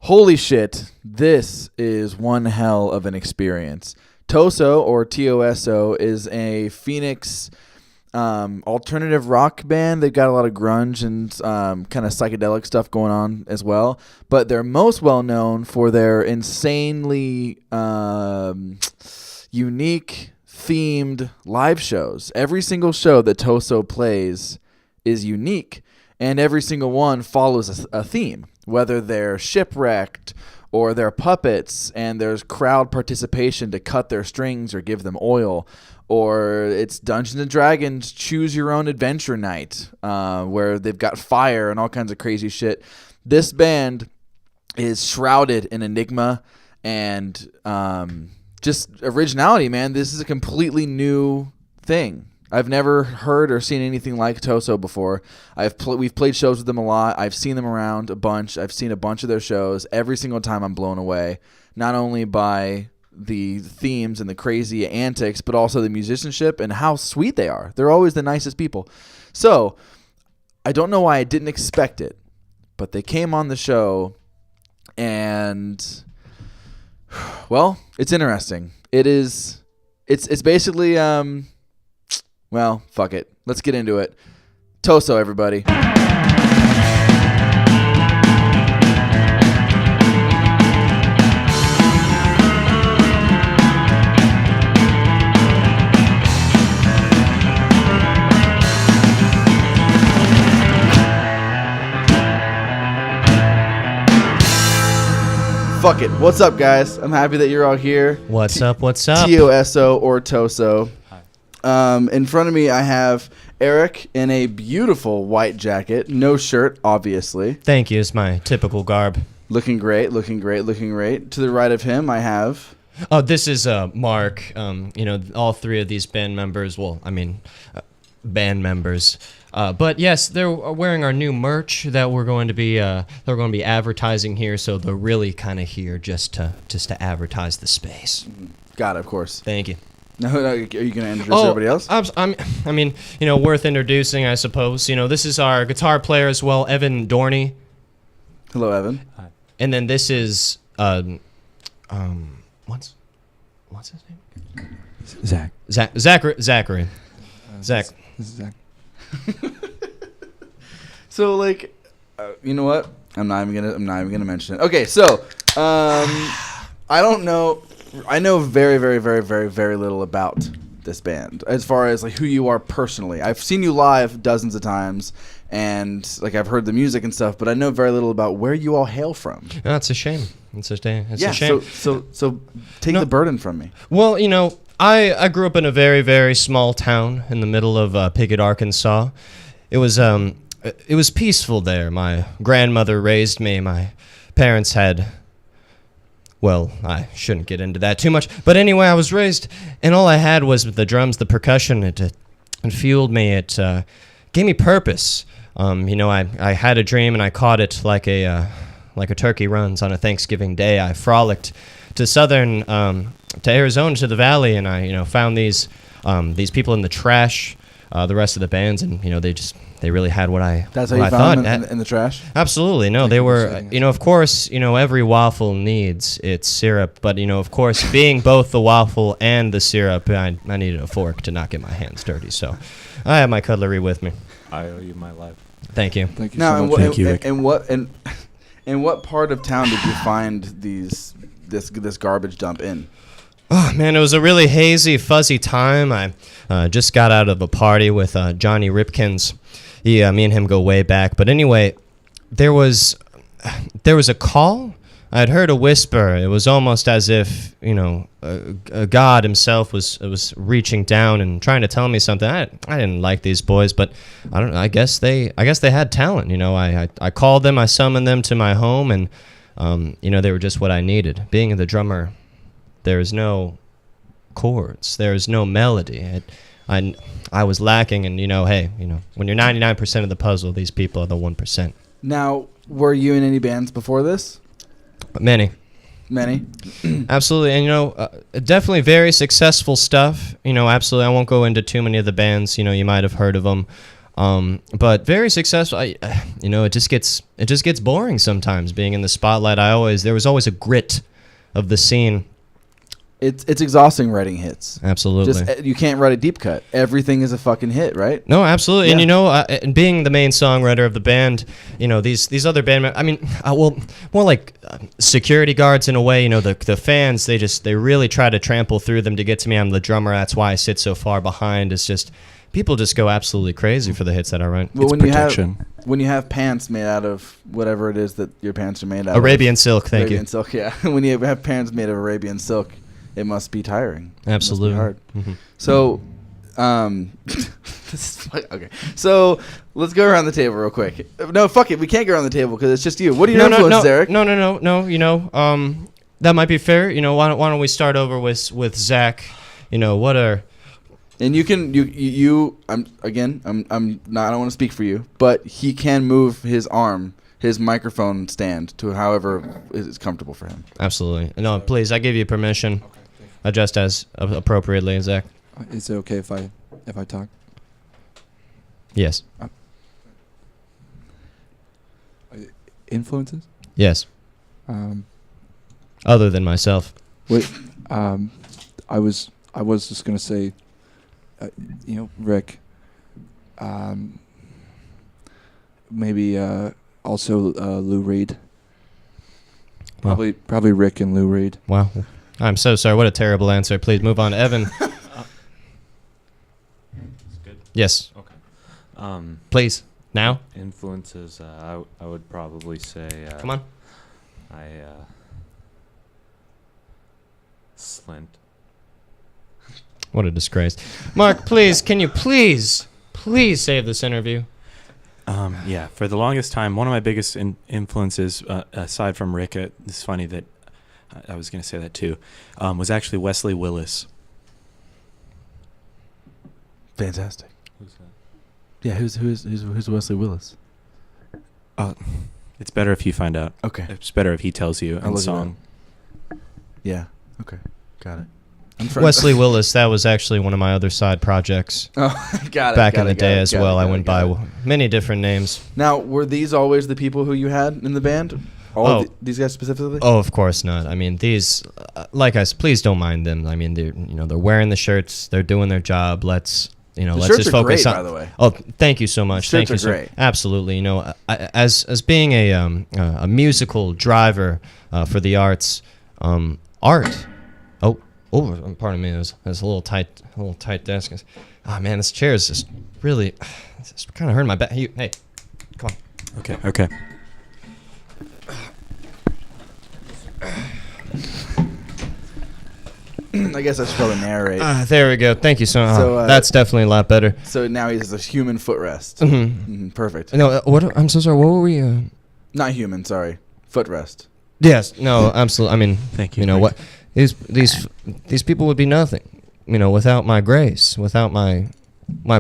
Holy shit, this is one hell of an experience. T.O.S.O, or T.O.S.O, is a Phoenix alternative rock band. They've got a lot of grunge and kind of psychedelic stuff going on as well. But they're most well known for their insanely unique themed live shows. Every single show that T.O.S.O plays is unique, and every single one follows a theme, whether they're shipwrecked or they're puppets and there's crowd participation to cut their strings or give them oil, or it's Dungeons and Dragons choose your own adventure night, where they've got fire and all kinds of crazy shit. This band is shrouded in enigma and just originality, man. This is a completely new thing. I've never heard or seen anything like T.O.S.O before. We've played shows with them a lot. I've seen them around a bunch. I've seen a bunch of their shows. Every single time I'm blown away, not only by the themes and the crazy antics, but also the musicianship and how sweet they are. They're always the nicest people. So I don't know why I didn't expect it, but they came on the show and, well, it's interesting. It's basically, well, fuck it. Let's get into it. T.O.S.O, everybody. Fuck it. What's up, guys? I'm happy that you're all here. What's up? What's up? T.O.S.O or T.O.S.O. In front of me, I have Eric in a beautiful white jacket. No shirt, obviously. Thank you. It's my typical garb. Looking great, looking great, looking great. To the right of him, I have... Oh, this is Mark. All three of these band members, band members. But yes, they're wearing our new merch that we're going to be advertising here. So they're really kind of here just to advertise the space. Got it, of course. Thank you. No, are you going to introduce everybody else? Worth introducing, I suppose. This is our guitar player as well, Evan Dorney. Hello, Evan. Hi. And then this is what's his name? Zachary. Zach. This is Zach. So, you know what? I'm not even gonna mention it. Okay, so I don't know. I know very, very, very, very, very little about this band as far as who you are personally. I've seen you live dozens of times, and I've heard the music and stuff, but I know very little about where you all hail from. That's a shame. It's a shame. So take the burden from me. Well, I grew up in a very, very small town in the middle of Pickett, Arkansas. It was peaceful there. My grandmother raised me. My parents had... Well, I shouldn't get into that too much. But anyway, I was raised, and all I had was the drums, the percussion. It fueled me. It gave me purpose. I had a dream, and I caught it like a turkey runs on a Thanksgiving day. I frolicked to to Arizona, to the valley, and I found these people in the trash, the rest of the bands, and they really had what I That's how what you I found thought. them in the trash? Absolutely. No, they were, of course, every waffle needs its syrup. But, of course, being both the waffle and the syrup, I needed a fork to not get my hands dirty. So I have my cutlery with me. I owe you my life. Thank you. Thank you so much. Thank you, Rick. And what part of town did you find this garbage dump in? Oh, man, it was a really hazy, fuzzy time. I just got out of a party with Johnny Ripkins. Me and him go way back. But anyway, there was a call. I had heard a whisper. It was almost as if, God himself was reaching down and trying to tell me something. I didn't like these boys, but I don't know. I guess they had talent. I called them. I summoned them to my home, and they were just what I needed. Being the drummer, there is no chords. There is no melody. I was lacking, and when you're 99% of the puzzle, these people are the 1%. Now, were you in any bands before this? Many. Absolutely. And definitely very successful stuff. Absolutely. I won't go into too many of the bands. You might have heard of them. But very successful. It just gets boring sometimes being in the spotlight. There was always a grit of the scene. It's exhausting writing hits. Absolutely. You can't write a deep cut. Everything is a fucking hit, right? No, absolutely. Yeah. And being the main songwriter of the band, these other band members, more like security guards in a way. The fans, they really try to trample through them to get to me. I'm the drummer. That's why I sit so far behind. It's just people just go absolutely crazy for the hits that I write. Well, it's protection. When you have pants made out of whatever it is that your pants are made out Arabian of. silk, thank Arabian you. silk, yeah. When you have pants made of Arabian silk, it must be tiring. Absolutely. It must be hard. Mm-hmm. So, okay. So let's go around the table real quick. No, fuck it. We can't go around the table because it's just you. What are your influences, Eric? No. That might be fair. Why don't we start over with Zach? What are... And you can I'm not. I don't want to speak for you, but he can move his arm, his microphone stand to however is comfortable for him. Absolutely. No, please. I give you permission. Okay, Adjust as appropriately, Zach. is it okay if I talk? Yes. Influences? Yes. Um, Other than myself. wait. I was just gonna say, Rick. Maybe also Lou Reed. Well. Probably Rick and Lou Reed. Wow. I'm so sorry. What a terrible answer. Please move on. Evan. Good. Yes. Okay. Please. Now. Influences. I would probably say. Come on. Slint. What a disgrace. Mark, please, can you please save this interview? Yeah, for the longest time, one of my biggest influences, aside from Rick, it's funny that I was going to say that too, was actually Wesley Willis. Fantastic. Who's that? Yeah, who's Wesley Willis? It's better if you find out. Okay. It's better if he tells you I'll in look it song. Yeah. Okay. Got it. Wesley Willis, that was actually one of my other side projects. Oh, got it. Back in the day as well. I went by many different names. Now, were these always the people who you had in the band? These guys specifically? Oh, of course not. I mean, these, please don't mind them. I mean, they're wearing the shirts. They're doing their job. Let's just focus on. By the way. Oh, thank you so much. Shirts Thank you are great. Absolutely. As being a musical driver for the arts, art. Oh, pardon me. There's a little tight desk. Oh man, this chair is just really, it's kind of hurting my back. Hey, come on. Okay. I guess I should probably narrate. There we go. Thank you so much. So, that's definitely a lot better. So now he's a human footrest. Mm-hmm. Perfect. No, I'm so sorry. What were we? Not human. Sorry. Footrest. Yes. No. Absolutely. I mean, Thank you. You know what? These people would be nothing, without my grace, without my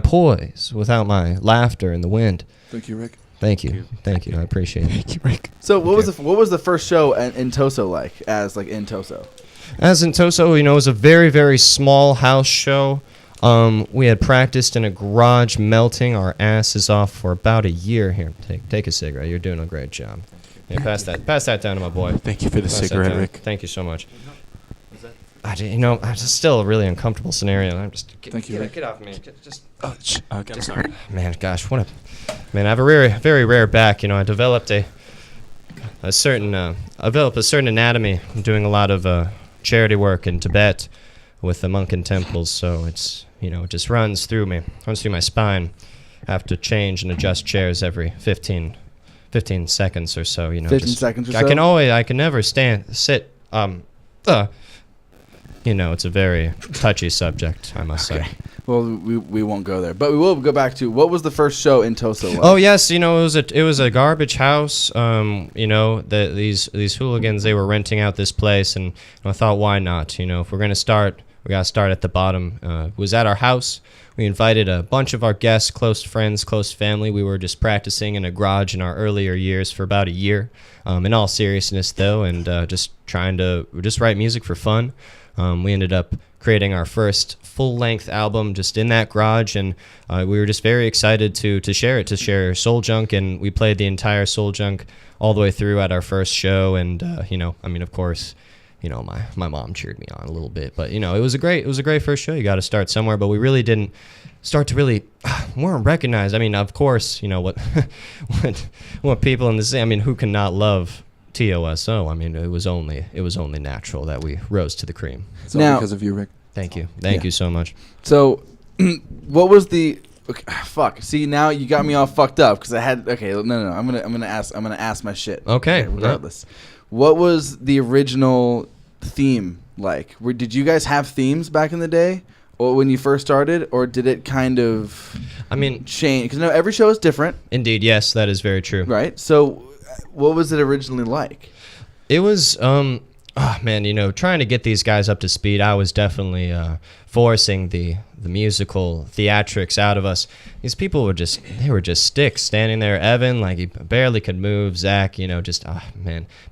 poise, without my laughter in the wind. Thank you, Rick. Thank you. I appreciate it. Thank you, Rick. So what was the first show in T.O.S.O like in T.O.S.O? As in T.O.S.O, it was a very, very small house show. We had practiced in a garage, melting our asses off for about a year. Here, take a cigarette. You're doing a great job. Yeah, pass that down to my boy. Thank you for the Pass that cigarette, down. Rick. Thank you so much. It's still a really uncomfortable scenario. I'm just Thank you, Rick. get off me. Okay, I'm sorry. Man, gosh, I have a very rare back. I developed a certain anatomy. I'm doing a lot of charity work in Tibet with the monk temples, so it's it just runs through my spine. I have to change and adjust chairs every 15 seconds or so. 15 seconds or so? I can never sit. It's a very touchy subject, I must say. Well, we won't go there, but we will go back to what was the first show in T.O.S.O like? Oh yes, it was a garbage house. These hooligans, they were renting out this place, and I thought, why not? If we're gonna start, we gotta start at the bottom. It was at our house. We invited a bunch of our guests, close friends, close family. We were just practicing in a garage in our earlier years for about a year. In all seriousness, though, and just trying to write music for fun. We ended up creating our first full-length album just in that garage, and we were just very excited to share Soul Junk, and we played the entire Soul Junk all the way through at our first show. And of course, my mom cheered me on a little bit, but it was a great first show. You got to start somewhere, but we really didn't start to weren't recognized. I mean, of course, what people in the scene, I mean, who can not love T.O.S.O? I mean, it was only natural that we rose to the cream. It's all Now- because of you, Rick. Thank you Yeah. so much. So, what was the? Okay, fuck. See, now you got me all fucked up because I had. Okay, no. I'm gonna ask my shit. Okay, regardless. What was the original theme like? Did you guys have themes back in the day, or when you first started, or did it kind of? I mean, change? Because every show is different, indeed, yes, that is very true. right? So, what was it originally like? It was, trying to get these guys up to speed, I was definitely forcing the musical theatrics out of us. These people were just sticks standing there. Evan, like, he barely could move. Zach,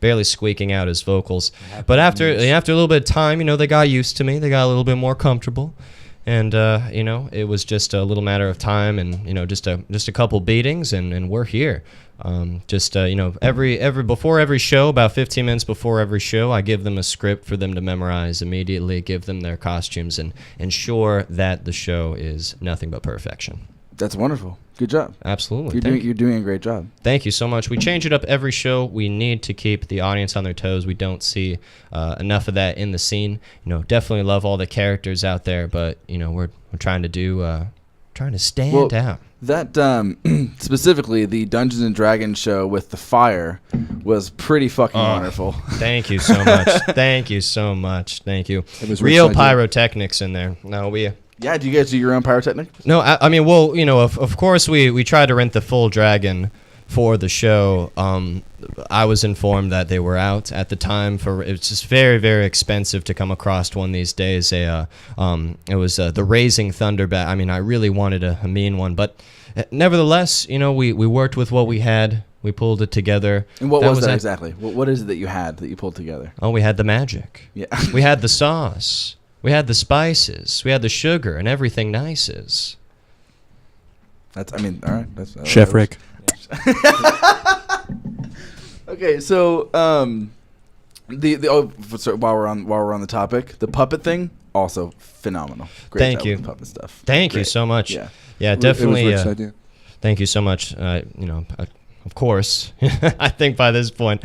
barely squeaking out his vocals. But after a little bit of time, they got used to me. They got a little bit more comfortable. And, it was just a little matter of time and, just a couple beatings and we're here. Before every show, about 15 minutes before every show, I give them a script for them to memorize immediately, give them their costumes, and ensure that the show is nothing but perfection. That's wonderful. Good job. Absolutely. You're doing a great job. Thank you so much. We change it up every show. We need to keep the audience on their toes. We don't see enough of that in the scene. Definitely love all the characters out there, but we're trying to stand out. That specifically the Dungeons and Dragons show with the fire was pretty fucking wonderful. Thank you so much. Thank you so much. Thank you. It was Real Rick's idea. pyrotechnics in there. No, we. Yeah, do you guys do your own pyrotechnics? No, I mean, of course we tried to rent the full dragon for the show. I was informed that they were out at the time. It's just very, very expensive to come across one these days. It was the Raising Thunder bat. I mean, I really wanted a mean one, but nevertheless, we worked with what we had. We pulled it together. And what was that it. exactly? What is it that you had that you pulled together? Oh, we had the magic. Yeah. We had the sauce. We had the spices. We had the sugar and everything nices. All right. That's Chef Rick. Okay, so while we're on the topic, the puppet thing also phenomenal. Great Thank job you. with the puppet stuff. Thank you Great. so much. Yeah. Yeah, It definitely. was Rick's idea. Thank you so much. Of course, I think by this point,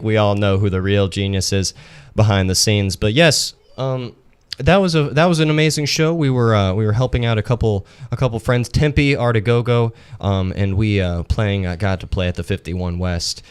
we all know who the real genius is behind the scenes. But yes, that was an amazing show. We were helping out a couple friends, Tempe, Artigogo, and we got to play at the 51 West.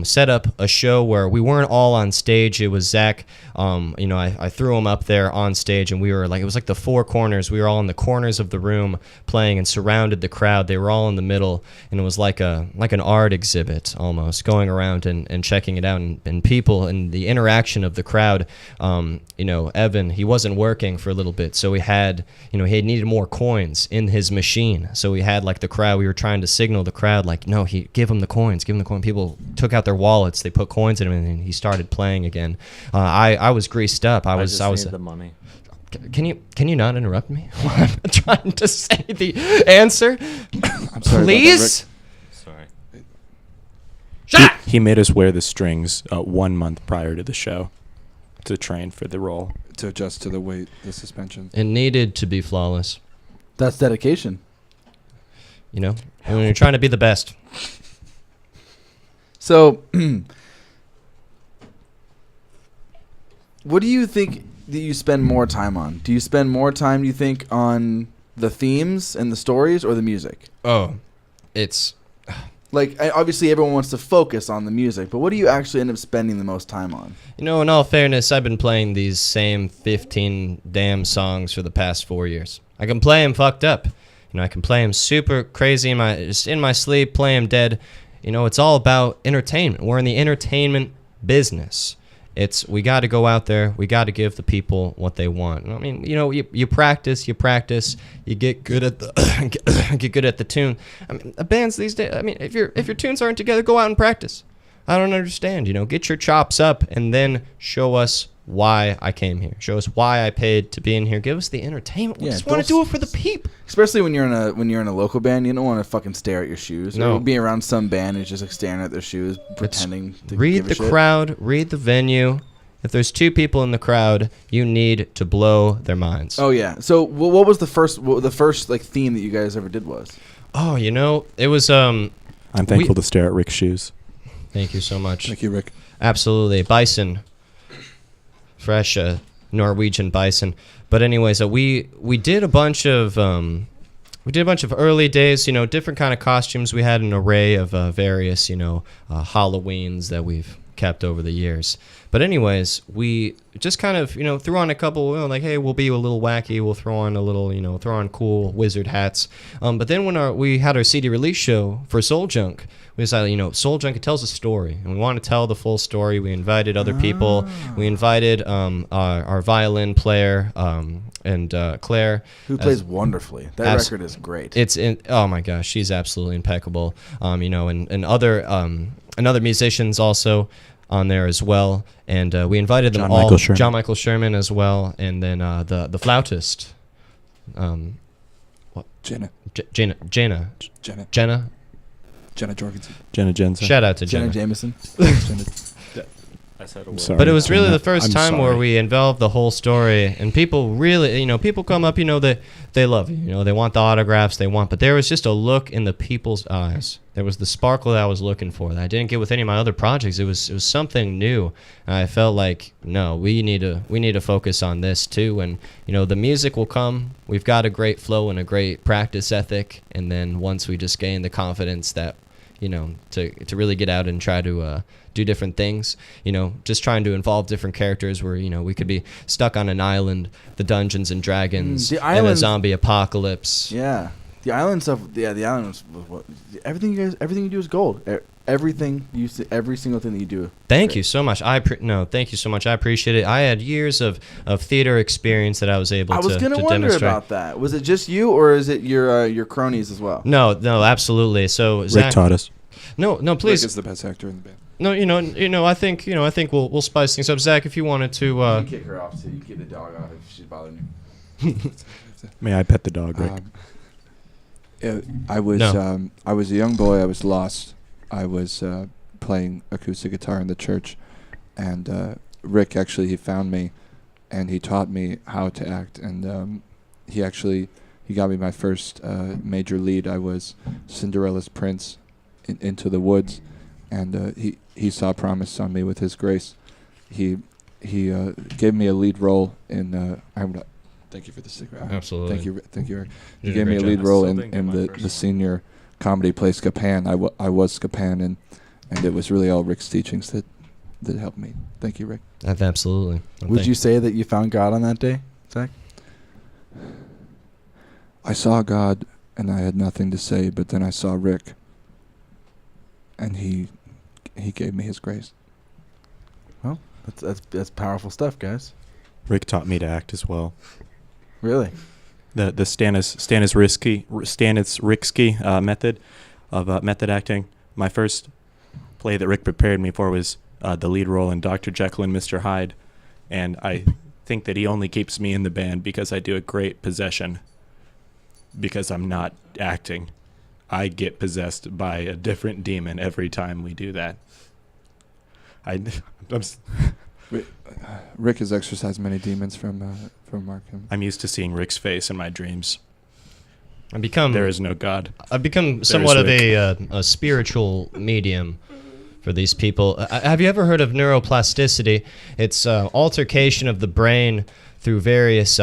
Set up a show where we weren't all on stage. It was Zach. I threw him up there on stage, and it was like the four corners. We were all in the corners of the room playing and surrounded the crowd. They were all in the middle, and it was like an art exhibit almost, going around and checking it out, and people and the interaction of the crowd. Evan, he wasn't working for a little bit, so he had needed more coins in his machine. So we had the crowd. We were trying to signal the crowd no, give him the coins. People took out their wallets. They put coins in them, and he started playing again. I was greased up. I was need the money. Can you not interrupt me? I'm trying to say the answer. I'm sorry. Please. Sorry. He made us wear the strings 1 month prior to the show to train for the role. To adjust to the weight, the suspension. It needed to be flawless. That's dedication. And when you're trying to be the best. So, what do you think that you spend more time on? Do you spend more time, do you think, on the themes and the stories or the music? Oh, it's... Obviously everyone wants to focus on the music, but what do you actually end up spending the most time on? In all fairness, I've been playing these same 15 damn songs for the past 4 years. I can play them fucked up. I can play them super crazy in my sleep, play them dead. It's all about entertainment. We're in the entertainment business. We got to go out there. We got to give the people what they want. I mean, you practice, you get good at the tune. I mean, bands these days. I mean, if your tunes aren't together, go out and practice. I don't understand. Get your chops up and then show us why I came here. Show us why I paid to be in here. Give us the entertainment. We Yeah, just want to do it for the peep. Especially when you're in a local band, you don't want to fucking stare at your shoes. No. Or be around some band who's just like staring at their shoes, pretending to Read give a the shit. crowd. Read the venue. If there's 2 people in the crowd, you need to blow their minds. Oh yeah. So what was the first like theme that you guys ever did was? Oh, it was I'm thankful to stare at Rick's shoes. Thank you so much. Thank you, Rick. Absolutely. Bison. Fresh Norwegian bison. But anyways, we did a bunch of early days, different kind of costumes. We had an array of various, Halloweens that we've kept over the years. But anyways, we just kind of, threw on a couple, like, hey, we'll be a little wacky. We'll throw on a little, throw on cool wizard hats. But then when we had our CD release show for Soul Junk, we decided, Soul Junk, it tells a story, and we want to tell the full story. We invited other people. We invited our violin player and Claire, Who plays wonderfully. That record is great. Oh my gosh, she's absolutely impeccable. And other musicians also on there as well, and we invited them all. John Michael Sherman as well, and then the flautist, Jenna Jorgensen. Jenna Jensen. Shout out to Jenna Jenna. Jameson. I said a word. Sorry, But it was really Jenna. the first I'm time where sorry. we involved the whole story, and people really, people come up, they love you, they want the autographs, but there was just a look in the people's eyes. There was the sparkle that I was looking for that I didn't get with any of my other projects. It was something new, and I felt like, no, we need to focus on this too, and the music will come. We've got a great flow and a great practice ethic, and then once we just gain the confidence that, to really get out and try to do different things, just trying to involve different characters where, we could be stuck on an island, the Dungeons and Dragons, The and a island- zombie apocalypse. Yeah. The island stuff. Yeah, the island was what, everything you do is gold. Everything every single thing that you do. Thank you so much. Thank you so much. I appreciate it. I had years of theater experience that I was able I was to gonna wonder demonstrate. about that. Was it just you, or is it your cronies as well? No, absolutely. So Rick Zach, taught us. no, Rick please. is the best actor in the band. No, I think we'll spice things up. Zach, if you wanted to, You can kick her off too. You can get the dog off if she's bothering you. May I pet the dog, Rick? I was No. I was a young boy. I was lost. I was playing acoustic guitar in the church, and Rick he found me, and he taught me how to act. And he got me my first major lead. I was Cinderella's prince in Into the Woods, and he saw promise on me with his grace. He gave me a lead role in. Thank you for the cigarette. Absolutely. Thank you, Eric. You He did a gave me a great lead job. role I still in didn't get my the first senior comedy play Scapan. I was Scapan, and it was really all Rick's teachings that helped me. Thank you, Rick. Absolutely. Would you say that you found God on that day, Zach? I saw God, and I had nothing to say, but then I saw Rick, and he gave me his grace. Well, that's powerful stuff, guys. Rick taught me to act as well. Really? The Stanislavski method of method acting. My first play that Rick prepared me for was the lead role in Dr. Jekyll and Mr. Hyde, and I think that he only keeps me in the band because I do a great possession. Because I'm not acting, I get possessed by a different demon every time we do that. Rick has exorcised many demons from Markham. I'm used to seeing Rick's face in my dreams. Hmm. There is no God. I've become There's somewhat of Rick. a spiritual medium for these people. Have you ever heard of neuroplasticity? It's altercation of the brain through various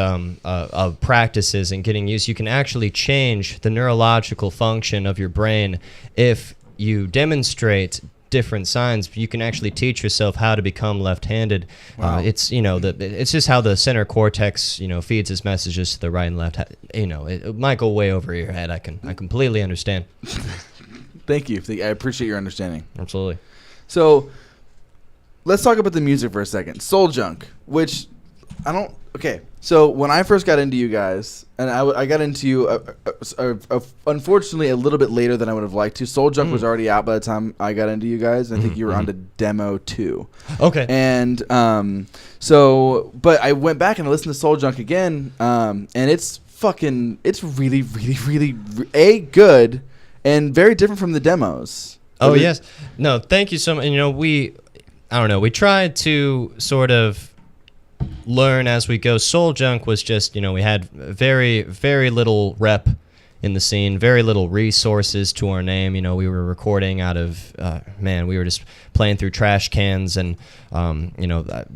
practices and getting used. You can actually change the neurological function of your brain if you demonstrate different signs. You can actually teach yourself how to become left-handed. Wow. It's it's just how the center cortex feeds its messages to the right and left. It might go way over your head. I completely understand. Thank you. I appreciate your understanding. Absolutely. So, let's talk about the music for a second. Soul Junk, which Okay, so when I first got into you guys, and I got into you, unfortunately, a little bit later than I would have liked to. Soul Junk was already out by the time I got into you guys. And I think you were on to demo 2. Okay. And but I went back and I listened to Soul Junk again, and it's really, really, really good and very different from the demos. Oh, yes. No, thank you so much. And, I don't know, we tried to sort of learn as we go. Soul Junk was just, we had very, very little rep in the scene, very little resources to our name. We were recording out of, we were just playing through trash cans and,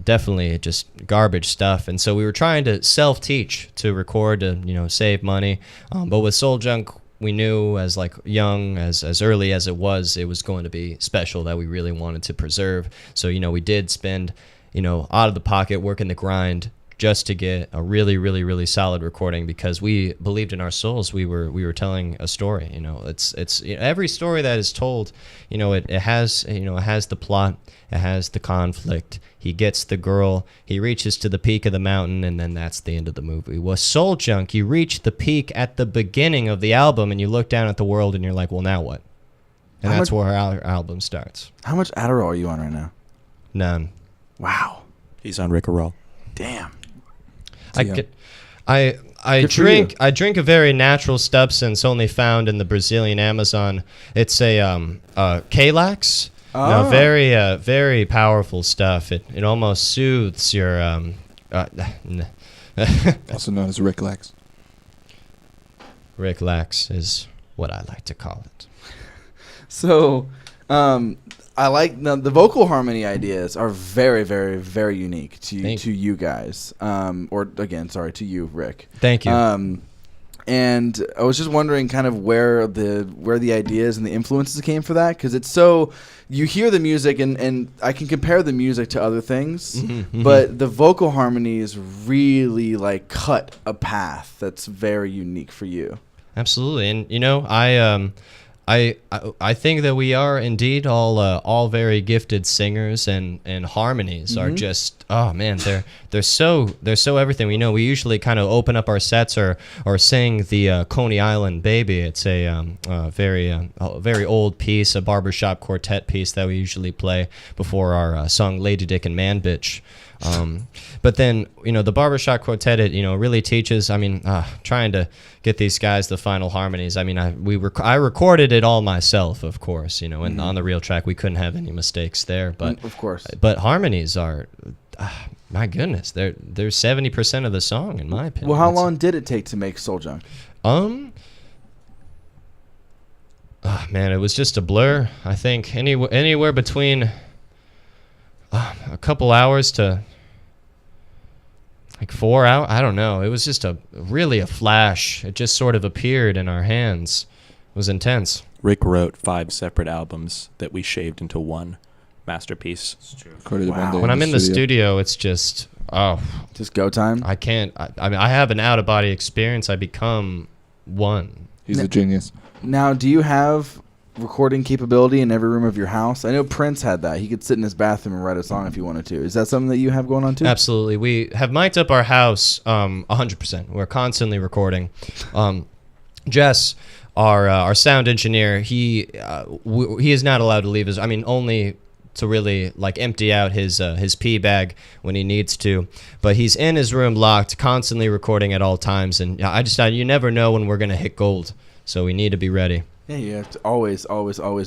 definitely just garbage stuff. And so we were trying to self-teach to record to, save money. But with Soul Junk, we knew as young, as early as it was going to be special that we really wanted to preserve. So, we did spend, out of the pocket, working the grind just to get a really, really, really solid recording because we believed in our souls. We were telling a story. It's every story that is told, it has the plot, it has the conflict. He gets the girl, he reaches to the peak of the mountain, and then that's the end of the movie. Well, Soul Junk, you reach the peak at the beginning of the album, and you look down at the world, and you're like, well, now what? And that's where our album starts. How much Adderall are you on right now? None. Wow. He's on Rick-a-roll. Damn. I drink a very natural substance only found in the Brazilian Amazon. It's a Kalax. Oh. Very very powerful stuff. It almost soothes your Also known as Rick-lax. Rick-lax is what I like to call it. So, I like the vocal harmony ideas are very, very, very unique to you guys. To you, Rick. Thank you. And I was just wondering kind of where the ideas and the influences came for that, because it's so you hear the music and I can compare the music to other things, but the vocal harmonies really cut a path that's very unique for you. Absolutely, and I think that we are indeed all very gifted singers, and harmonies are just they're so everything. We usually kind of open up our sets or sing the Coney Island Baby. It's a very old piece, a barbershop quartet piece that we usually play before our song Lady Dick and Man Bitch. But then, the barbershop quartet, it, really teaches, trying to get these guys the final harmonies. I recorded it all myself, of course, and on the real track, we couldn't have any mistakes there, but of course, but harmonies are, my goodness, they're 70% of the song, in my opinion. Well, how long did it take to make Soul Junk? It was just a blur. I think anywhere between a couple hours to 4 hours. I don't know. It was just really a flash. It just sort of appeared in our hands. It was intense. Rick wrote 5 separate albums that we shaved into one masterpiece. It's true. Wow. When I'm in the studio, it's just just go time. I can't. I have an out of body experience. I become one. He's a genius. Now, do you have recording capability in every room of your house? I know Prince had that. He could sit in his bathroom and write a song if he wanted to. Is that something that you have going on too? Absolutely. We have mic'd up our house 100%. We're constantly recording. Jess, our sound engineer, he is not allowed to leave his. Only to really empty out his pee bag when he needs to. But he's in his room locked, constantly recording at all times. And I decided you never know when we're gonna hit gold, so we need to be ready. Yeah, you have to always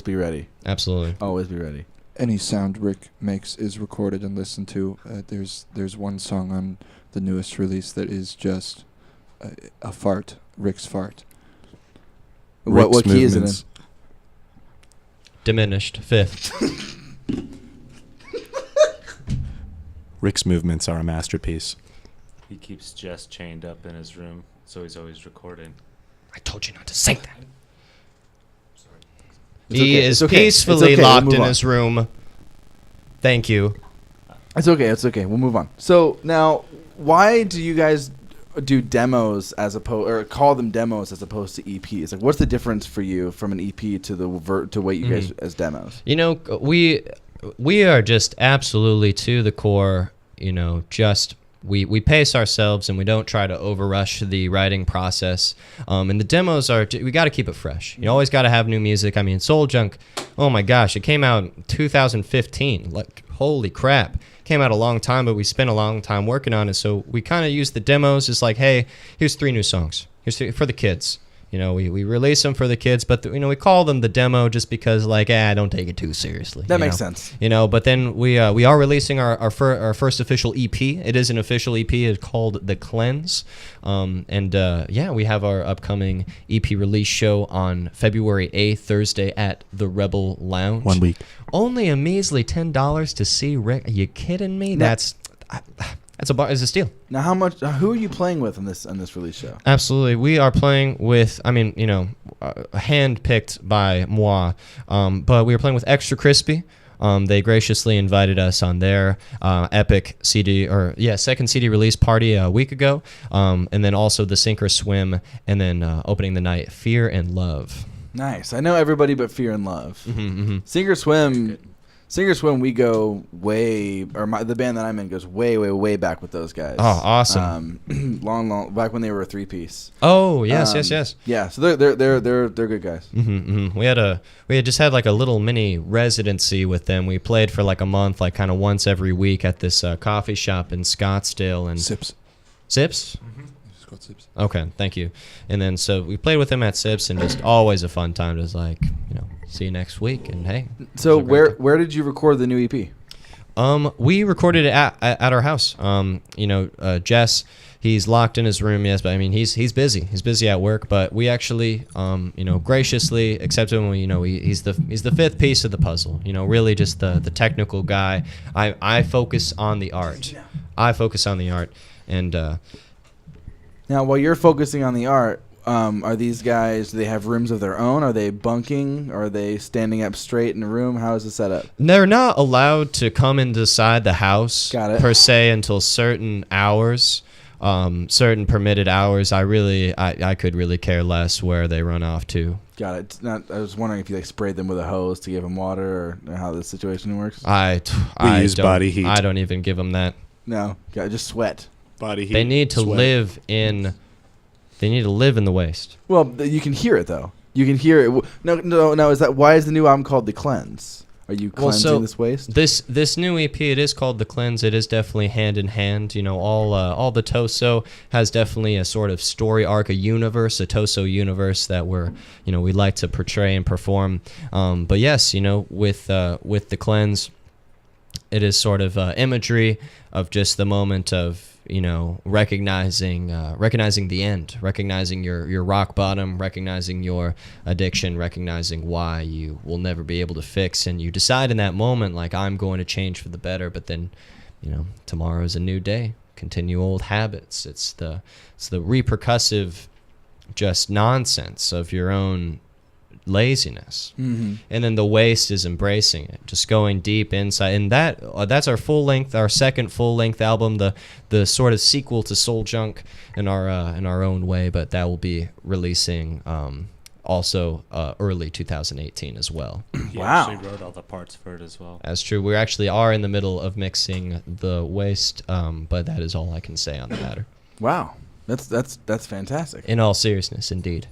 be ready. Absolutely. Always be ready. Any sound Rick makes is recorded and listened to. There's one song on the newest release that is just a fart, Rick's fart. What key is it in? Diminished, fifth. Rick's movements are a masterpiece. He keeps Jess chained up in his room, so he's always recording. I told you not to say that. It's He okay. is It's okay. peacefully It's okay. We'll locked move in on. his room. Thank you. It's okay. We'll move on. So now, why do you guys do demos or call them demos as opposed to EPs? What's the difference for you from an EP to what you guys as demos? We are just absolutely to the core, just we pace ourselves and we don't try to overrush the writing process. And the demos we got to keep it fresh. You always got to have new music. I mean, Soul Junk, oh my gosh, it came out in 2015. Like, holy crap. Came out a long time, but we spent a long time working on it. So we kind of use the demos as like, hey, here's 3 new songs. Here's 3 for the kids. We release them for the kids, but we call them the demo just because, like, don't take it too seriously. That makes sense. But then we are releasing our first official EP. It is an official EP. It's called The Cleanse. We have our upcoming EP release show on February 8th, Thursday at the Rebel Lounge. 1 week. Only a measly $10 to see Rick. Are you kidding me? That's a steal. Now, how much? Who are you playing with on this release show? Absolutely, we are playing with. Handpicked by moi, but we are playing with Extra Crispy. They graciously invited us on their epic second CD release party a week ago, and then also the Sink or Swim, and then opening the night, Fear and Love. Nice. I know everybody but Fear and Love. Sink or Swim. Sink or Swim, we go the band that I'm in goes way, way, way back with those guys. Oh, awesome! long back when they were a 3-piece. Oh, yes. Yeah, so they're good guys. We had just had like a little mini residency with them. We played for like a month, like kind of once every week at this coffee shop in Scottsdale and Sips. It's called Sips. Okay, thank you. And then so we played with them at Sips, and just always a fun time. Just like see you next week, and hey. So where did you record the new EP? We recorded it at our house. Jess, he's locked in his room, yes, but I mean he's busy. He's busy at work, but we actually graciously accepted him. He's the 5th piece of the puzzle. Really just the technical guy. I focus on the art. And now while you're focusing on the art, are these guys, do they have rooms of their own? Are they bunking? Are they standing up straight in a room? How is the setup? They're not allowed to come inside the house per se until certain hours, certain permitted hours. I could really care less where they run off to. Got it. I was wondering if you sprayed them with a hose to give them water, or how this situation works. I use body heat. I don't even give them that. No, just sweat. Body heat. They need to live in. They need to live in the waste. Well, you can hear it though. You can hear it. No. Why is the new album called The Cleanse? Are you cleansing this waste? This new EP, it is called The Cleanse. It is definitely hand in hand. All the T.O.S.O has definitely a sort of story arc, a universe, a T.O.S.O universe that we like to portray and perform. But yes, with The Cleanse, it is sort of imagery of just the moment of recognizing the end, recognizing your rock bottom, recognizing your addiction, recognizing why you will never be able to fix, and you decide in that moment, like, I'm going to change for the better, but then tomorrow is a new day, continue old habits. It's the repercussive just nonsense of your own laziness. And then the waste is embracing it, just going deep inside, and that's our second full-length album, the sort of sequel to Soul Junk in our own way, but that will be releasing also early 2018 as well. He Wow. actually wrote all the parts for it as well. That's true. We actually are in the middle of mixing the waste, but that is all I can say on the matter. Wow, that's fantastic. In all seriousness, indeed.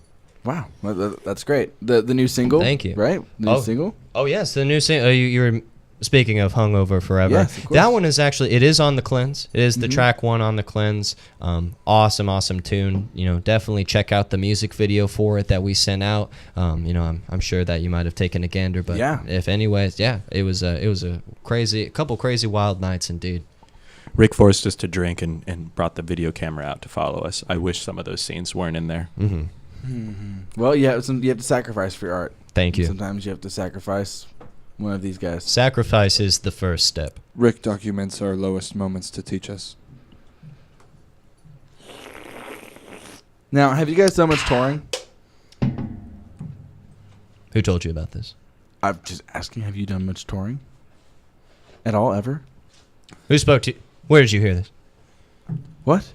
Wow, that's great. The new single. Thank you. Right, the new single. Oh yes, the new single. You were speaking of Hungover Forever. Yes, of course. That one is actually, it is on The Cleanse. It is the track 1 on The Cleanse. Awesome tune. Definitely check out the music video for it that we sent out. I'm sure that you might have taken a gander, but if anyways, it was a couple crazy wild nights indeed. Rick forced us to drink and brought the video camera out to follow us. I wish some of those scenes weren't in there. Well, you have to sacrifice for your art. Thank you. Sometimes you have to sacrifice one of these guys. Sacrifice is the first step. Rick documents our lowest moments to teach us. Now, have you guys done much touring? Who told you about this? I'm just asking, have you done much touring? At all, ever? Who spoke to you? Where did you hear this? What?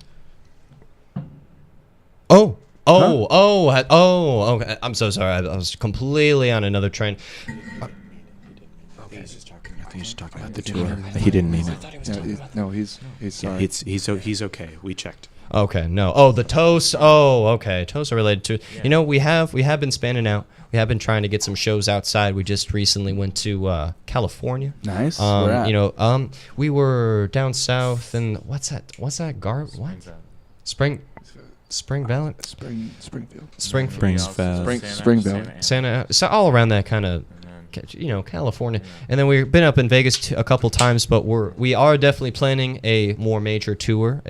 Okay. I'm so sorry. I was completely on another train. He's just talking about the tour. He didn't mean it. He's Yeah, sorry. he's okay. We checked. Okay, no. Oh, the T.O.S.O. Oh, okay. T.O.S.O. related to. You know, we have been spanning out. We have been trying to get some shows outside. We just recently went to California. Nice. Where at? You know, we were down south and what's that? What? Springfield. Springfield. Springville. Santa. So all around that kind of, you know, California. And then we've been up in Vegas a couple times, but we are definitely planning a more major tour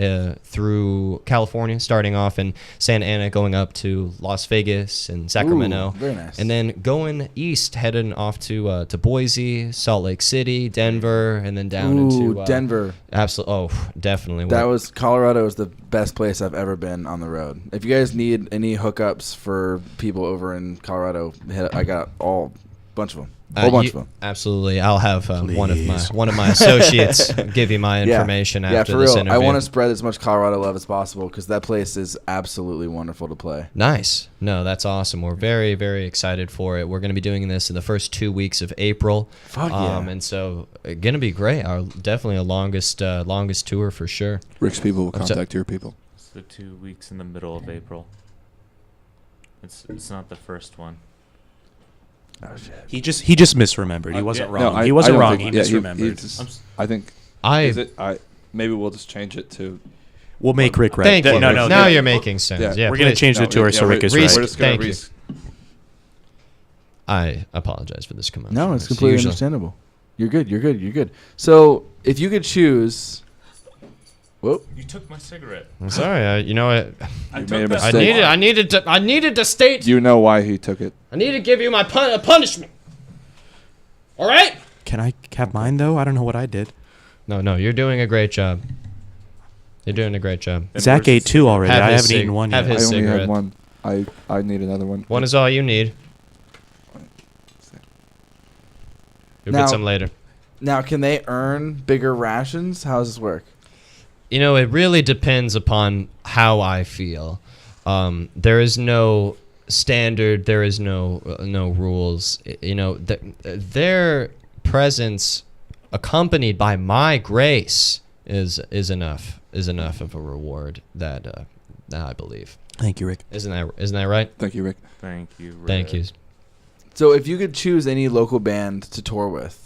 through California, starting off in Santa Ana, going up to Las Vegas and Sacramento. Ooh, very nice. And then going east, heading off to Boise, Salt Lake City, Denver, and then down into Denver. Absolutely. Oh, definitely. Colorado is the best place I've ever been on the road. If you guys need any hookups for people over in Colorado, I got bunch of them. Whole bunch of them. Absolutely. I'll have one of my associates give you my information after for this real. interview. I want to spread as much Colorado love as possible because that place is absolutely wonderful to play. Nice. No, that's awesome. We're very, very excited for it. We're going to be doing this in the first 2 weeks of April. Fuck yeah. And so going to be great. Definitely a longest tour for sure. Rick's people will contact your people. It's the 2 weeks in the middle of April. It's not the first one. Oh shit. He just misremembered. He wasn't wrong. No, he wasn't I don't wrong. think- He yeah, misremembered. I think. Maybe we'll just change it to. We'll make Rick right. Thank you. No. Now you're making sense. Yeah. Yeah, We're going to please. change the tour so Rick is Reese, right. We're just gonna thank you. Reese. I apologize for this commotion. No, it's completely understandable. You're good. So if you could choose. Whoa. You took my cigarette. I'm sorry. You know what? You made a I mistake. needed to state. You know why he took it. I need to give you my punishment. All right? Can I have mine though? I don't know what I did. No, you're doing a great job. You're doing a great job. Zach ate two already. Have I his haven't eaten one have yet. his I only cigarette. had one. I need another one. One is all you need. You'll Now- get some later. Now, can they earn bigger rations? How does this work? You know, it really depends upon how I feel. There is no standard. There is no rules. You know, their presence, accompanied by my grace, is enough of a reward that I believe. Thank you, Rick. Isn't that right? Thank you, Rick. Thank you, Rick. Thank you. So if you could choose any local band to tour with,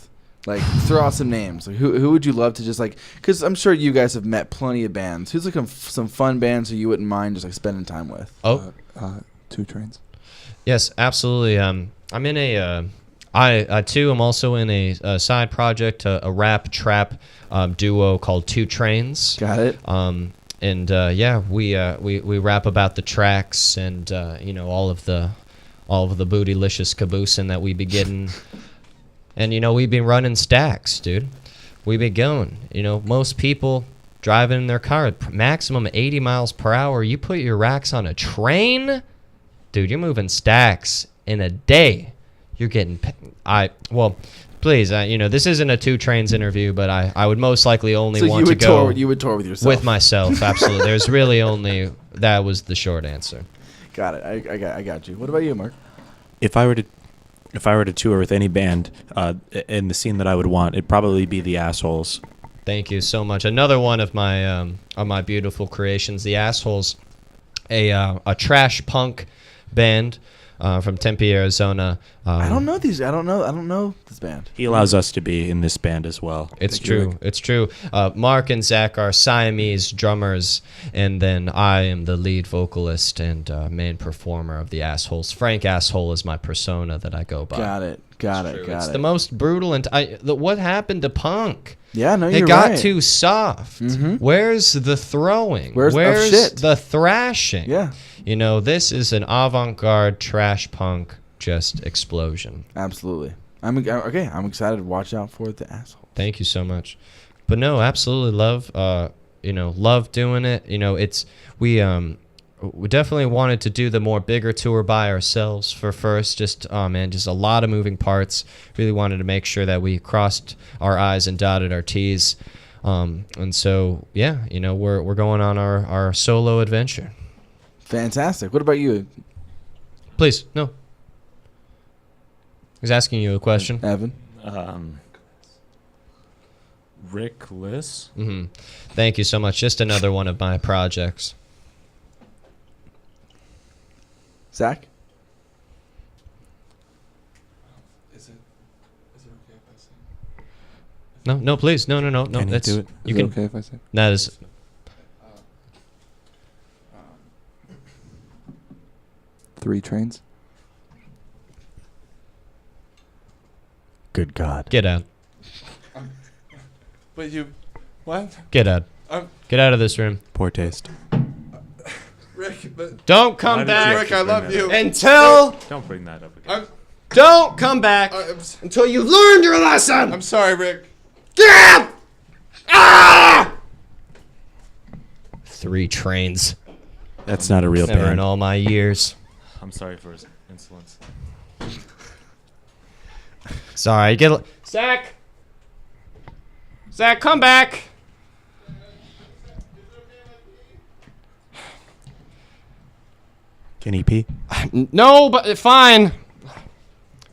like throw out some names. Like who would you love to just like? Because I'm sure you guys have met plenty of bands. Who's like some fun bands who you wouldn't mind just like spending time with? Oh, 2 Trains. yes, absolutely. I'm in I too am also in a side project, a rap trap duo called 2 Trains. Got it. Yeah, we rap about the tracks and you know all of the bootylicious caboosing that we be getting. And, you know, we've been running stacks, dude. We've been going. You know, most people driving in their car at maximum 80 miles per hour. You put your racks on a train, dude, you're moving stacks in a day. You're getting... please, you know, this isn't a 2 Trains interview, but I would most likely only want to go... You would tour with yourself. With myself, absolutely. There's really only... That was the short answer. Got it. I got you. What about you, Mark? If I were to tour with any band in the scene that I would want, it'd probably be the Assholes. Thank you so much. Another one of my beautiful creations, the Assholes, a trash punk band from Tempe, Arizona. I don't know these. I don't know this band. He allows us to be in this band as well. It's true. It's true. Mark and Zach are Siamese drummers, and then I am the lead vocalist and main performer of the Assholes. Frank Asshole is my persona that I go by. Got it. It's the most brutal and what happened to punk? Yeah, no, you're It got right. too soft. Mhm. Where's the throwing? Where's shit? the thrashing? Yeah, You know, this is an avant-garde trash punk just explosion. absolutely. I'm excited to watch out for the Asshole. Thank you so much. But no, absolutely love love doing it. You know, we definitely wanted to do the more bigger tour by ourselves for first. Just a lot of moving parts. Really wanted to make sure that we crossed our I's and dotted our T's. And so yeah, you know, we're going on our solo adventure. Fantastic. What about you, Please, no. He's asking you a question. Evan? Rick Liss. Thank you so much. Just another one of my projects. Zach? Is it okay if I say? No, please. No. Can you do it? You Is it can. okay if I say? That is. Three trains. Good God. Get out. But you, what? Get out. Get out of this room. Poor taste. Rick, but Don't come Why did you back have to I bring love that you. up? until. Don't bring that up again. Don't come back until you've learned your lesson. I'm sorry, Rick. Get out! 3 trains. That's not a real Never in band. all my years. I'm sorry for his insolence. Sorry. Zach, come back. Can he pee? No, but fine.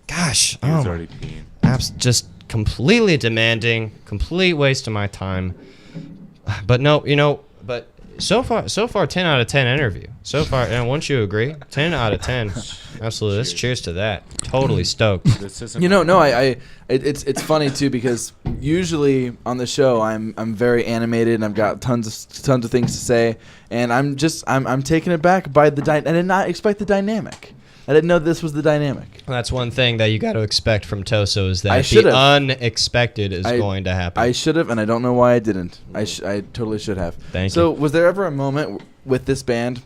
Gosh. He was Oh, already peeing. just completely demanding, complete waste of my time. But no, but so far 10 out of 10 interview. So far, and won't you agree? 10 out of 10. Absolutely. Let's cheers to that. Totally stoked. This isn't. It's funny too because usually on the show I'm very animated and I've got tons of things to say, and I'm taken aback by I did not expect the dynamic. I didn't know this was the dynamic. That's one thing that you got to expect from T.O.S.O is I that should've. the unexpected is going to happen. I should have, and I don't know why I didn't. I totally should have. Thank So, you. was there ever a moment with this band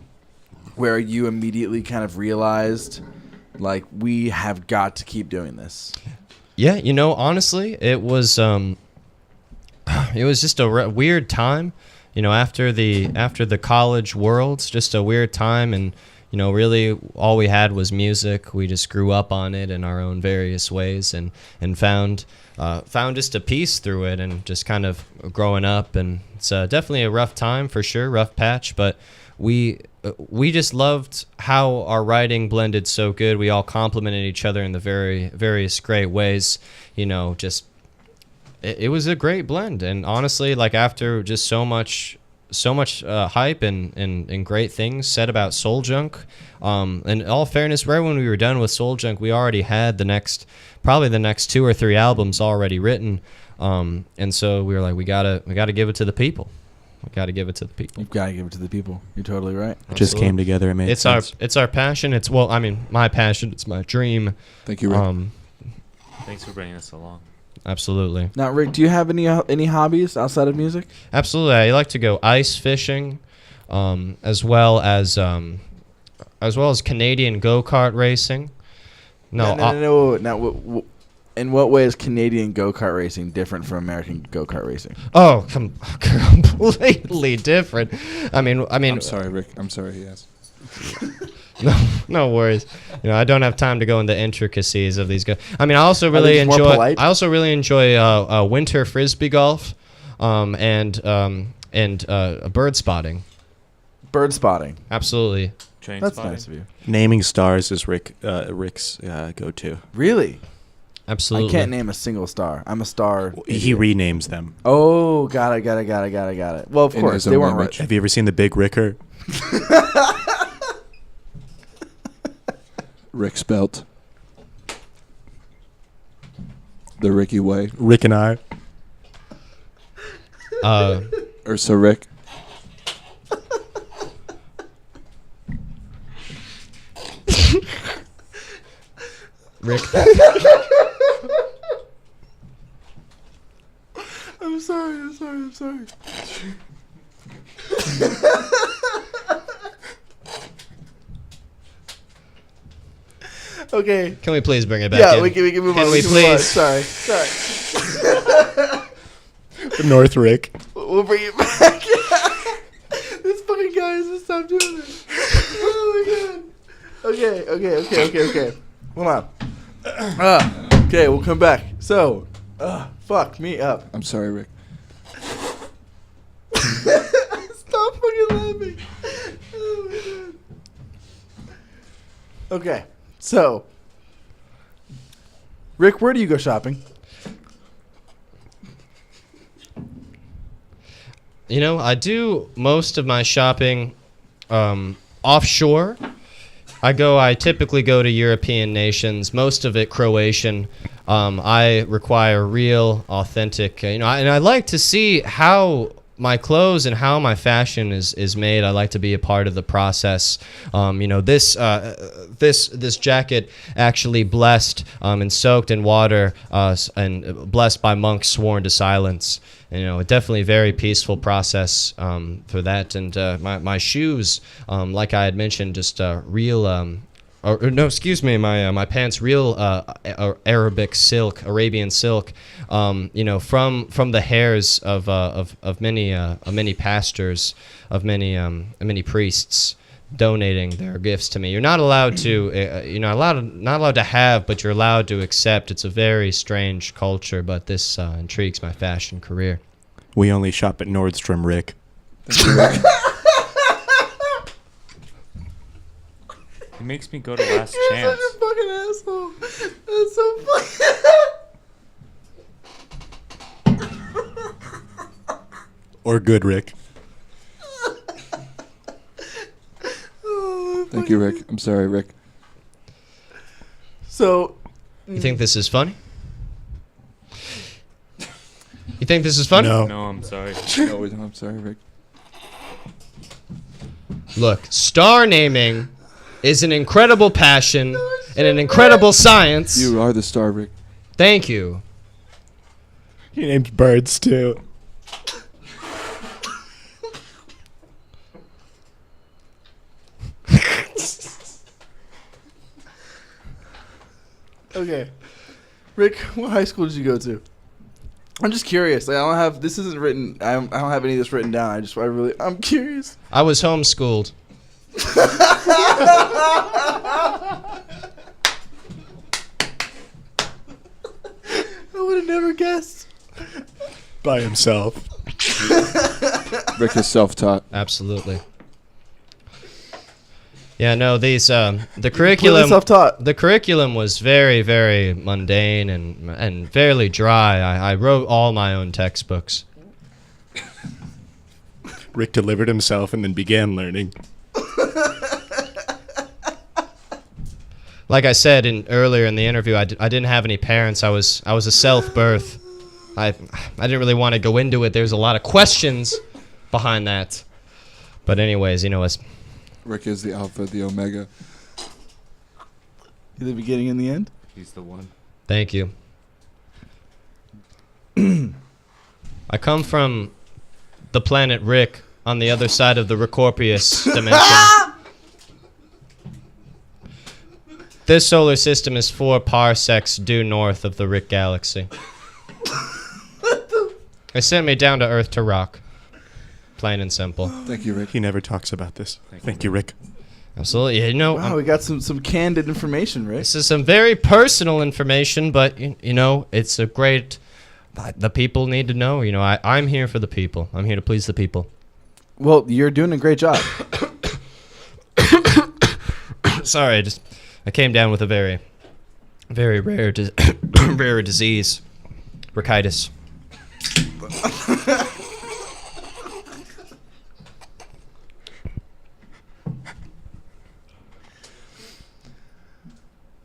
where you immediately kind of realized, like, we have got to keep doing this? Yeah, honestly, it was just a weird time, after the college worlds, just a weird time, and really all we had was music. We just grew up on it in our own various ways, and found just a peace through it, and just kind of growing up. And it's definitely a rough time for sure, rough patch, but we just loved how our writing blended so good. We all complimented each other in the various great ways. Just it was a great blend. And honestly, like after just so much hype and great things said about Soul Junk, in all fairness, right when we were done with Soul Junk, we already had probably the next 2 or 3 albums already written. And so we were like, we gotta give it to the people. We got to give it to the people. You've got to give it to the people. You're totally right. It just came together. It made sense. It's our passion. My passion. It's my dream. Thank you, Rick. Thanks for bringing us along. Absolutely. Now, Rick, do you have any hobbies outside of music? Absolutely. I like to go ice fishing, as well as Canadian go-kart racing. No. Now, in what way is Canadian go-kart racing different from American go-kart racing? Oh, completely different. I mean. I'm sorry, Rick. I'm sorry he asked. No worries. I don't have time to go into intricacies of these guys. I mean, I also really more enjoy. polite? I also really enjoy winter frisbee golf, and bird spotting. Bird spotting. Absolutely. Train That's spotting. nice of you. Naming stars is Rick's go-to. Really? Absolutely. I can't name a single star. I'm a star. He renames them. Oh, got it. Well, of In course, his they own weren't image. right. Have you ever seen the Big Ricker? Rick Spelt. The Ricky Way. Rick and I. Ursa Rick. Rick. I'm sorry. Okay. Can we please bring it back? Yeah, in? we can move Can on. we can move on. please? Sorry. North Rick. We'll bring it back. This fucking guy hasn't stopped doing this. Oh my god. Okay. Hold on. Okay, we'll come back. So, fuck me up. I'm sorry, Rick. Stop fucking laughing. Oh my god. Okay, so, Rick, where do you go shopping? I do most of my shopping offshore. I typically go to European nations, most of it Croatian. I require real, authentic, and I like to see how my clothes and how my fashion is made. I like to be a part of the process. This jacket actually blessed and soaked in water and blessed by monks sworn to silence. Definitely a very peaceful process for that. And my shoes, like I had mentioned, just real. My pants, real Arabic silk, Arabian silk. From the hairs of many pastors, of many priests donating their gifts to me. You're not allowed to, not allowed to have, but you're allowed to accept. It's a very strange culture, but this intrigues my fashion career. We only shop at Nordstrom, Rick. Thank you, Rick. He makes me go to Last Chance. Such a fucking asshole. That's so funny. Or good, Rick. Thank you, Rick. I'm sorry, Rick. So, You think this is funny? You think this is funny? No. No, I'm sorry. No, I'm sorry, Rick. Look, star naming is an incredible passion and an incredible science. You are the star, Rick. Thank you. He named birds, too. okay. Rick, what high school did you go to? I'm just curious. I don't have, this isn't written, I don't have any of this written down. I'm curious. I was homeschooled. I would have never guessed. By himself. Rick is self-taught. Absolutely. Yeah, no, these the Completely curriculum self-taught. the curriculum was very, very mundane and fairly dry. I wrote all my own textbooks. Rick delivered himself and then began learning. Like I said earlier in the interview, I didn't have any parents. I was a self-birth. I didn't really want to go into it. There's a lot of questions behind that. But anyways, it's Rick is the alpha, the omega. The beginning and the end? He's the one. Thank you. I come from the planet Rick on the other side of the Recorpius dimension. This solar system is 4 parsecs due north of the Rick galaxy. They sent me down to Earth to rock. Plain and simple. Thank you, Rick. He never talks about this. Thank you, Rick. Absolutely. Wow, we got some candid information, Rick. This is some very personal information, but it's a great. The people need to know. I'm here for the people. I'm here to please the people. Well, you're doing a great job. Sorry, I came down with a very, very rare, rare disease, bronchitis.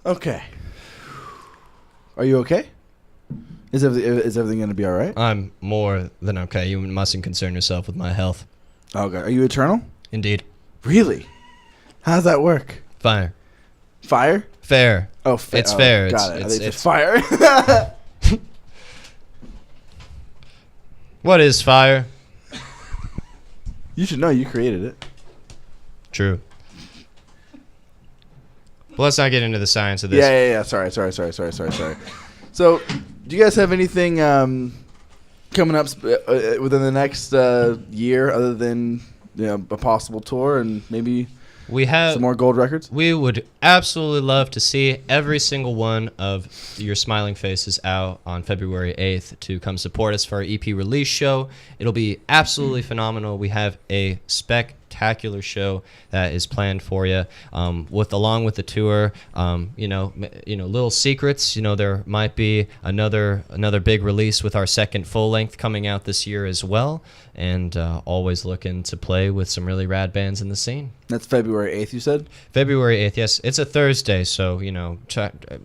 Okay. Are you okay? Is everything going to be all right? I'm more than okay. You mustn't concern yourself with my health. Okay. Are you eternal? Indeed. Really? How does that work? Fire. Fire? Fair. Oh, It's fair. Got it. It's It's fire. What is fire? You should know. You created it. True. Well, let's not get into the science of this. Yeah. Sorry. So, do you guys have anything coming up within the next year, other than a possible tour and maybe We have some more gold records? We would absolutely love to see every single one of your smiling faces out on February 8th to come support us for our EP release show. It'll be absolutely phenomenal. We have a spectacular spectacular show that is planned for you. Along with the tour, little secrets. There might be another big release with our second full length coming out this year as well. And always looking to play with some really rad bands in the scene. That's February 8th, you said? February 8th, yes. It's a Thursday, so,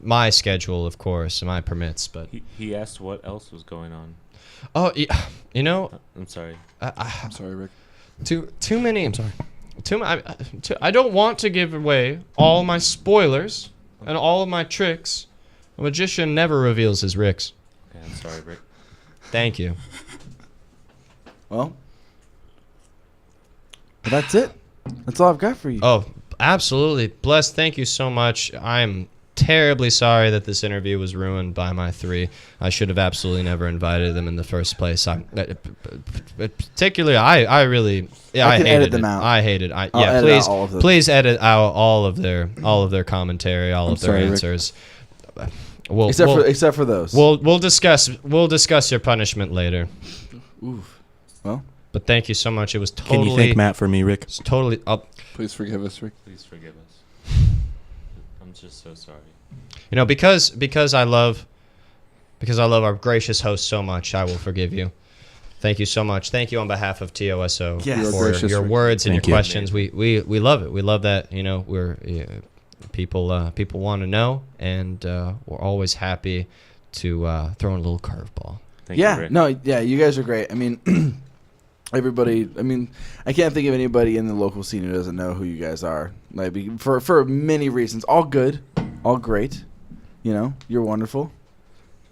my schedule, of course, my permits. But He asked what else was going on. oh, I'm sorry. I'm sorry, Rick. Too many. I'm sorry. I don't want to give away all my spoilers and all of my tricks. A magician never reveals his ricks. Okay, I'm sorry, Rick. Thank you. Well, that's it. That's all I've got for you. Oh, absolutely. Bless, thank you so much. I'm terribly sorry that this interview was ruined by my three. I should have absolutely never invited them in the first place. Particularly, I really, I hated edit them it. out. I hated. Edit out all of them. Please edit out all of their commentary, all of their sorry, Rick. answers. Except for those. We'll discuss your punishment later. Oof. Well, But thank you so much. It was totally. Can you thank Matt for me, Rick? It's totally up. Please forgive us, Rick. Please forgive us. I'm just so sorry. Because I love our gracious host so much, I will forgive you. Thank you so much. Thank you on behalf of T.O.S.O. Yes. for Gracious, your Rick. words and Thank your you. questions. We love it. We love that. People want to know, and we're always happy to throw in a little curveball. Thank you, Rick. You guys are great. I mean, everybody. I mean, I can't think of anybody in the local scene who doesn't know who you guys are. Like for many reasons, all good, all great. You're wonderful.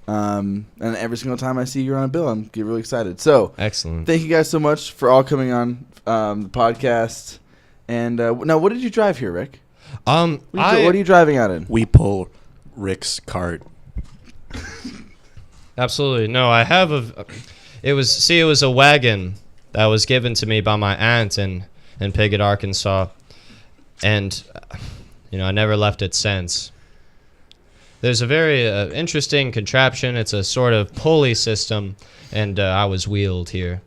And every single time I see you on a bill, I'm get really excited. So Excellent. thank you guys so much for all coming on the podcast. And now, what did you drive here, Rick? What are you driving out in? We pull Rick's cart. Absolutely. No, I have it was a wagon that was given to me by my aunt in Piggott, Arkansas. And, I never left it since. There's a very interesting contraption. It's a sort of pulley system, and I was wheeled here.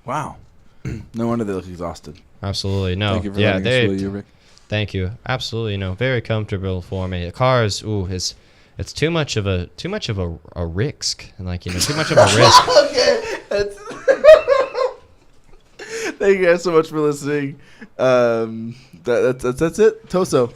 Wow. No wonder they look exhausted. Absolutely. No. Thank you for letting us wheel you, Rick. Thank you. Absolutely. No. Very comfortable for me. The car is, it's too much of a risk, and too much of a risk. Okay. Thank you guys so much for listening. That's it. T.O.S.O.